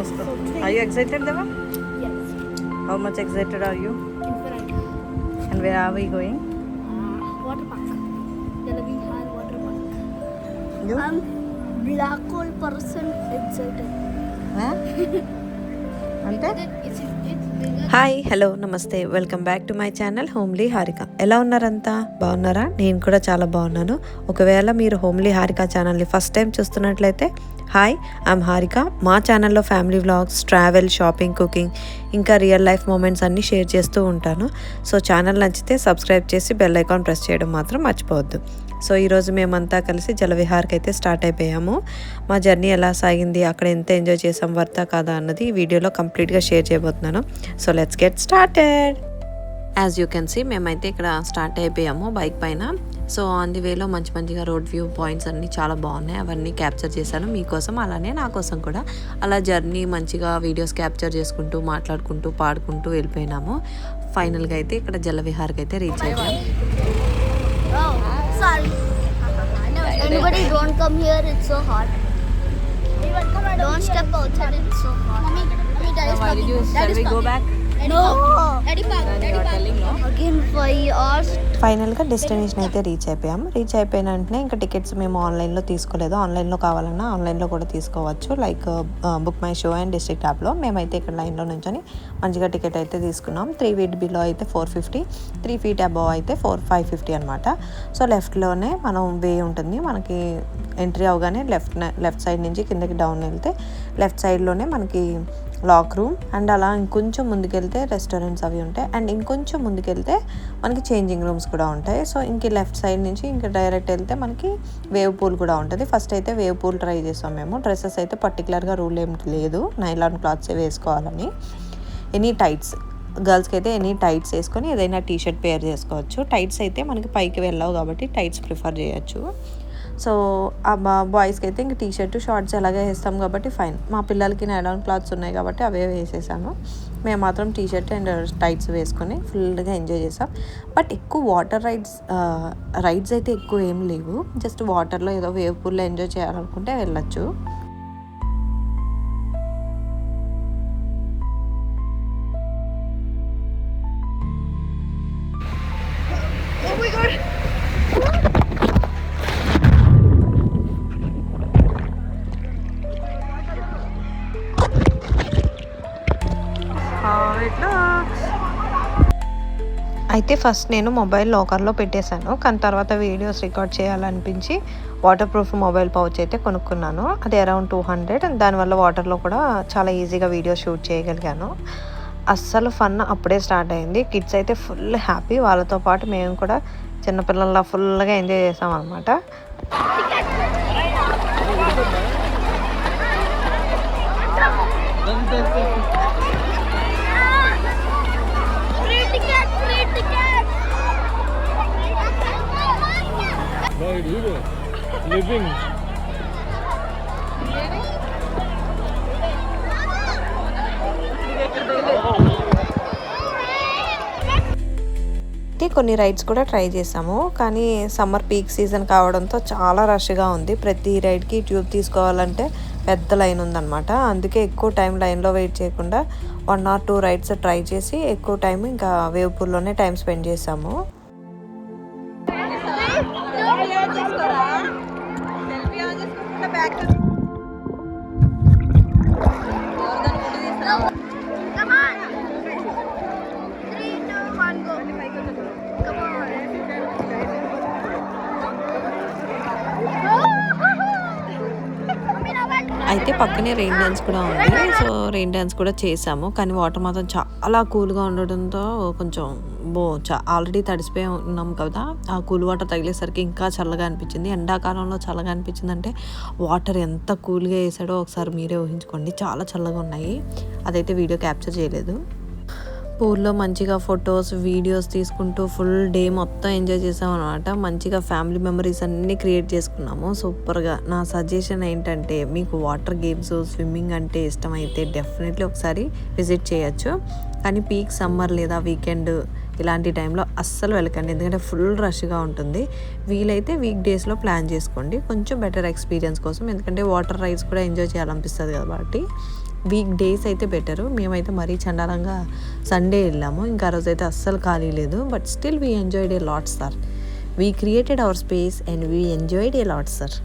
Let's go. Are you excited, Deva? Yes. How much excited are you? Infinite. And where are we going? Water park. Jalabihar water park. You? I'm black hole person excited. Huh? అంటే It's bigger. Hi hello నమస్తే welcome back to my channel homely Harika. ఎలా ఉన్నారంతా? బాగున్నారా? నేను కూడా చాలా బాగున్నాను. ఒకవేళ మీరు హోమ్లీ హారిక ఛానల్ని ఫస్ట్ టైం చూస్తున్నట్లయితే హాయ్, ఐఎమ్ హారిక. మా ఛానల్లో family vlogs, travel, shopping, cooking, ఇంకా రియల్ లైఫ్ మూమెంట్స్ అన్నీ షేర్ చేస్తూ ఉంటాను. సో ఛానల్ నచ్చితే సబ్స్క్రైబ్ చేసి బెల్ ఐకాన్ ప్రెస్ చేయడం మాత్రం మర్చిపోవద్దు. సో ఈరోజు మేమంతా కలిసి జలవిహార్కి అయితే స్టార్ట్ అయిపోయాము. మా జర్నీ ఎలా సాగింది, అక్కడ ఎంత ఎంజాయ్ చేసాం, వర్తా కాదా అన్నది ఈ వీడియోలో కంప్లీట్గా షేర్ చేయబోతున్నాను. So let's get started. As you can see మేమైతే ఇక్కడ స్టార్ట్ అయిపోయాము బైక్ పైన. సో ఆన్ ది వేలో మంచిగా రోడ్ వ్యూ పాయింట్స్ అన్నీ చాలా బాగున్నాయి. అవన్నీ క్యాప్చర్ చేశాను మీకోసం, అలానే నా కోసం కూడా. అలా జర్నీ మంచిగా వీడియోస్ క్యాప్చర్ చేసుకుంటూ, మాట్లాడుకుంటూ, పాడుకుంటూ వెళ్ళిపోయినాము. ఫైనల్గా అయితే ఇక్కడ జలవిహార్కి అయితే రీచ్ అయ్యాము. Oh, sorry. Anybody don't come here, it's so hot. Don't step outside, it's so hot. Mommy, shall we go back? No. Daddy park. Again 5 hours. ఫైనల్గా డెస్టినేషన్ అయితే రీచ్ అయిపోయాం. రీచ్ అయిపోయిన వెంటనే ఇంకా టికెట్స్ మేము ఆన్లైన్లో తీసుకోలేదు. ఆన్లైన్లో కావాలన్నా ఆన్లైన్లో కూడా తీసుకోవచ్చు, like book my show and district యాప్లో. మేమైతే ఇక్కడ లైన్లో నుంచొని మంచిగా టికెట్ అయితే తీసుకున్నాం. 3 feet బిలో అయితే 450, 3 feet అబవ్ అయితే 550 అనమాట. సో లెఫ్ట్లోనే మనం వే ఉంటుంది. మనకి ఎంట్రీ అవగానే లెఫ్ట్ సైడ్ నుంచి కిందకి డౌన్ వెళ్తే లెఫ్ట్ సైడ్లోనే మనకి లాక్ రూమ్, అండ్ అలా ఇంకొంచెం ముందుకెళ్తే రెస్టారెంట్స్ అవి ఉంటాయి, అండ్ ఇంకొంచెం ముందుకెళ్తే మనకి చేంజింగ్ రూమ్స్ కూడా ఉంటాయి. సో ఇంక లెఫ్ట్ సైడ్ నుంచి ఇంకా డైరెక్ట్ వెళ్తే మనకి వేవ్ పూల్ కూడా ఉంటుంది. ఫస్ట్ అయితే వేవ్ పూల్ ట్రై చేసాం మేము. డ్రెస్సెస్ అయితే పర్టికులర్గా రూల్ ఏం లేదు, నైలాన్ క్లాత్సే వేసుకోవాలని. ఎనీ టైట్స్, గర్ల్స్కి అయితే ఎనీ టైట్స్ వేసుకొని ఏదైనా టీషర్ట్ పేర్ చేసుకోవచ్చు. టైట్స్ అయితే మనకి పైకి వెళ్ళావు కాబట్టి టైట్స్ ప్రిఫర్ చేయొచ్చు. సో ఆ బాయ్స్కి అయితే ఇంక టీషర్ట్, షార్ట్స్ ఎలాగే వేస్తాం కాబట్టి ఫైన్. మా పిల్లలకి నైలాన్ క్లాత్స్ ఉన్నాయి కాబట్టి అవే వేసేసాను. మేము మాత్రం టీషర్ట్ అండ్ టైట్స్ వేసుకొని ఫుల్గా ఎంజాయ్ చేసాం. బట్ ఎక్కువ వాటర్ రైడ్స్ అయితే ఎక్కువ ఏం లేవు. జస్ట్ వాటర్లో ఏదో వేవ్ పూల్లో ఎంజాయ్ చేయాలనుకుంటే వెళ్ళచ్చు. అయితే ఫస్ట్ నేను మొబైల్ లాకర్లో పెట్టేశాను, కానీ తర్వాత వీడియోస్ రికార్డ్ చేయాలనిపించి వాటర్ ప్రూఫ్ మొబైల్ పౌచ్ అయితే కొనుక్కున్నాను. అది అరౌండ్ 200. దానివల్ల వాటర్లో కూడా చాలా ఈజీగా వీడియో షూట్ చేయగలిగాను. అస్సలు ఫన్ అప్పుడే స్టార్ట్ అయింది. కిడ్స్ అయితే ఫుల్ హ్యాపీ. వాళ్ళతో పాటు మేము కూడా చిన్నపిల్లల్లా ఫుల్గా ఎంజాయ్ చేసాం అనమాట. Living. కొన్ని రైడ్స్ కూడా ట్రై చేసాము, కానీ సమ్మర్ పీక్ సీజన్ కావడంతో చాలా రష్గా ఉంది. ప్రతి రైడ్కి ట్యూబ్ తీసుకోవాలంటే పెద్ద లైన్ ఉందన్నమాట. అందుకే ఎక్కువ టైం లైన్లో వెయిట్ చేయకుండా 1 or 2 రైడ్స్ ట్రై చేసి ఎక్కువ టైం ఇంకా వేవ్ పూల్లోనే టైం స్పెండ్ చేసాము. అయితే పక్కనే రెయిన్ డ్యాన్స్ కూడా ఉంది. సో రెయిన్ డ్యాన్స్ కూడా చేసాము, కానీ వాటర్ మాత్రం చాలా కూల్గా ఉండడంతో కొంచెం ఆల్రెడీ తడిసిపోయి ఉన్నాం కదా, ఆ కూల్ వాటర్ తగిలేసరికి ఇంకా చల్లగా అనిపించింది. ఎండాకాలంలో చల్లగా అనిపించింది అంటే వాటర్ ఎంత కూల్గా వేసాడో ఒకసారి మీరే ఊహించుకోండి. చాలా చల్లగా ఉన్నాయి. అదైతే వీడియో క్యాప్చర్ చేయలేదు. పూల్లో మంచిగా ఫొటోస్, వీడియోస్ తీసుకుంటూ ఫుల్ డే మొత్తం ఎంజాయ్ చేసాం అనమాట. మంచిగా ఫ్యామిలీ మెమరీస్ అన్నీ క్రియేట్ చేసుకున్నాము సూపర్గా. నా సజెషన్ ఏంటంటే, మీకు వాటర్ గేమ్స్, స్విమ్మింగ్ అంటే ఇష్టమైతే డెఫినెట్లీ ఒకసారి విజిట్ చేయొచ్చు. కానీ పీక్ సమ్మర్ లేదా వీకెండ్ ఇలాంటి టైంలో అస్సలు వెళ్ళకండి, ఎందుకంటే ఫుల్ రష్గా ఉంటుంది. వీలైతే వీక్ డేస్లో ప్లాన్ చేసుకోండి, కొంచెం బెటర్ ఎక్స్పీరియన్స్ కోసం. ఎందుకంటే వాటర్ రైడ్స్ కూడా ఎంజాయ్ చేయాలనిపిస్తుంది కాబట్టి వీక్ డేస్ అయితే బెటరు. మేమైతే మరీ చండాలంగా సండే వెళ్ళాము, ఇంకా ఆ రోజైతే అస్సలు ఖాళీ లేదు. But still we enjoyed a lot sir. We created our space and we enjoyed a lot sir.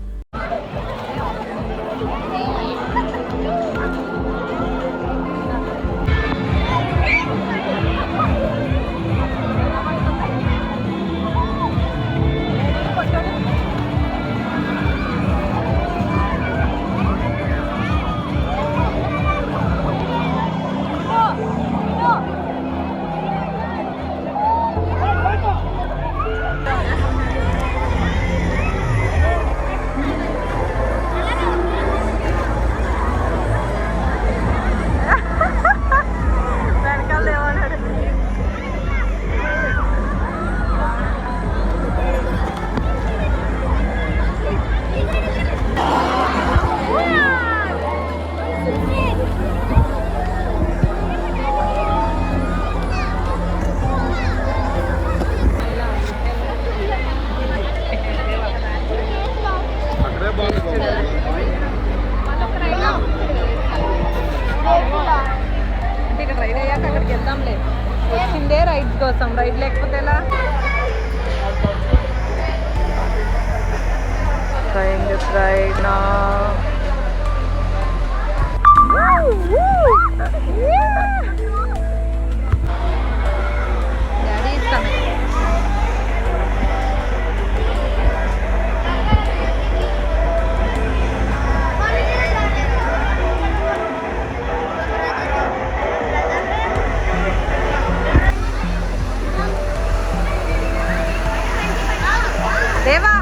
ఇక్కడ రైడ్ అయ్యాక అక్కడికి వెళ్దాంలే. వచ్చిందే రైడ్ కోసం, రైడ్ లేకపోతే ఎలా? Trying this ride now. Daddy is coming. Deva.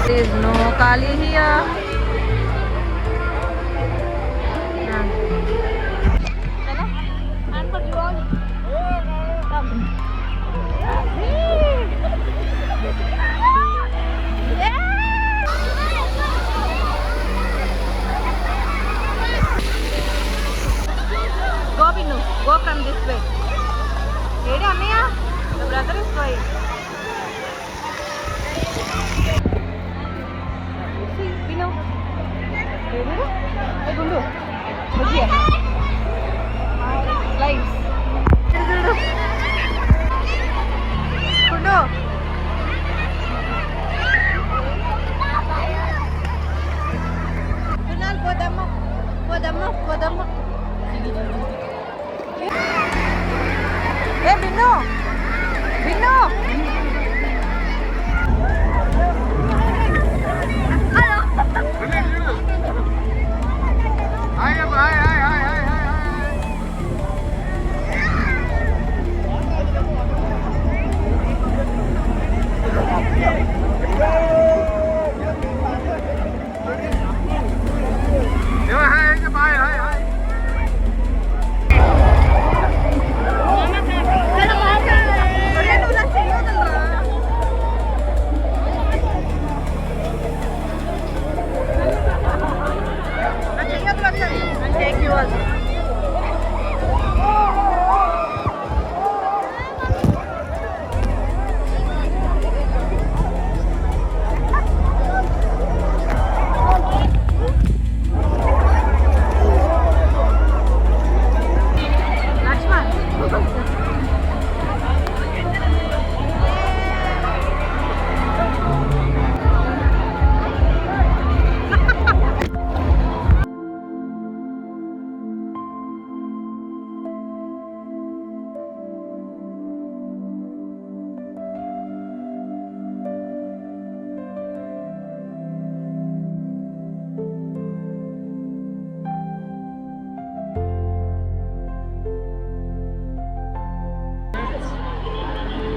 There is no Kali here. Go Binu, go from this way. Edi Ammiya, the brother is going. See, Binu. Hey Gundu, look here. Slides. Gundu. Kunal, podamma. Hey Binu. I'll take you also.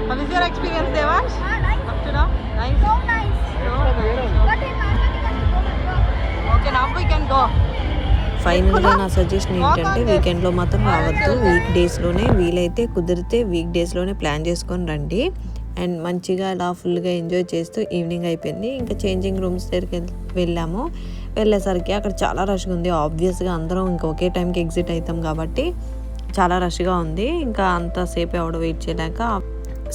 How is your experience, Devansh? Nice. Up to now? Nice. So nice. But in Okay, now we can go. ఫైనల్గా నా suggestion ఏంటంటే వీకెండ్లో మాత్రం రావద్దు, week డేస్లోనే వీలైతే కుదిరితే week డేస్లోనే ప్లాన్ చేసుకొని రండి. అండ్ మంచిగా అలా ఫుల్గా ఎంజాయ్ చేస్తూ ఈవినింగ్ అయిపోయింది. ఇంకా చేంజింగ్ రూమ్స్ దగ్గరికి వెళ్ళాము. వెళ్ళేసరికి అక్కడ చాలా రష్గా ఉంది. ఆబ్వియస్గా అందరం ఇంకా ఒకే టైంకి ఎగ్జిట్ అవుతాం కాబట్టి చాలా రష్గా ఉంది, ఇంకా అంతసేపు ఎవడు వెయిట్ చేయలేక.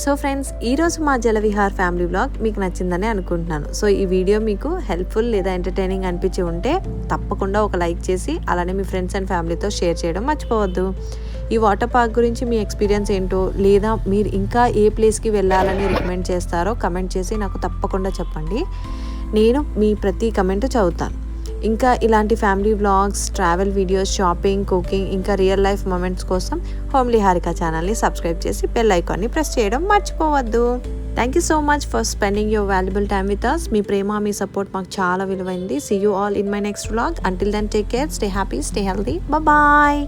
సో ఫ్రెండ్స్, ఈరోజు మా జలవిహార్ ఫ్యామిలీ వ్లాగ్ మీకు నచ్చిందని అనుకుంటున్నాను. సో ఈ వీడియో మీకు హెల్ప్ఫుల్ లేదా ఎంటర్టైనింగ్ అనిపించి ఉంటే తప్పకుండా ఒక లైక్ చేసి అలానే మీ ఫ్రెండ్స్ అండ్ ఫ్యామిలీతో షేర్ చేయడం మర్చిపోవద్దు. ఈ వాటర్ పార్క్ గురించి మీ ఎక్స్పీరియన్స్ ఏంటో, లేదా మీరు ఇంకా ఏ ప్లేస్కి వెళ్ళాలని రికమెండ్ చేస్తారో కమెంట్ చేసి నాకు తప్పకుండా చెప్పండి. నేను మీ ప్రతి కమెంట్ చదువుతాను. ఇంకా ఇలాంటి family vlogs, travel videos, shopping, cooking, ఇంకా రియల్ లైఫ్ మూమెంట్స్ కోసం హోమ్లీ హారిక ఛానల్ని సబ్స్క్రైబ్ చేసి బెల్ ఐకాన్ని ప్రెస్ చేయడం మర్చిపోవద్దు. Thank you so much for spending your valuable time with us. మీ ప్రేమ, మీ సపోర్ట్ మాకు చాలా విలువైంది. See you all in my next vlog. Until then take care, stay happy, stay healthy, bye.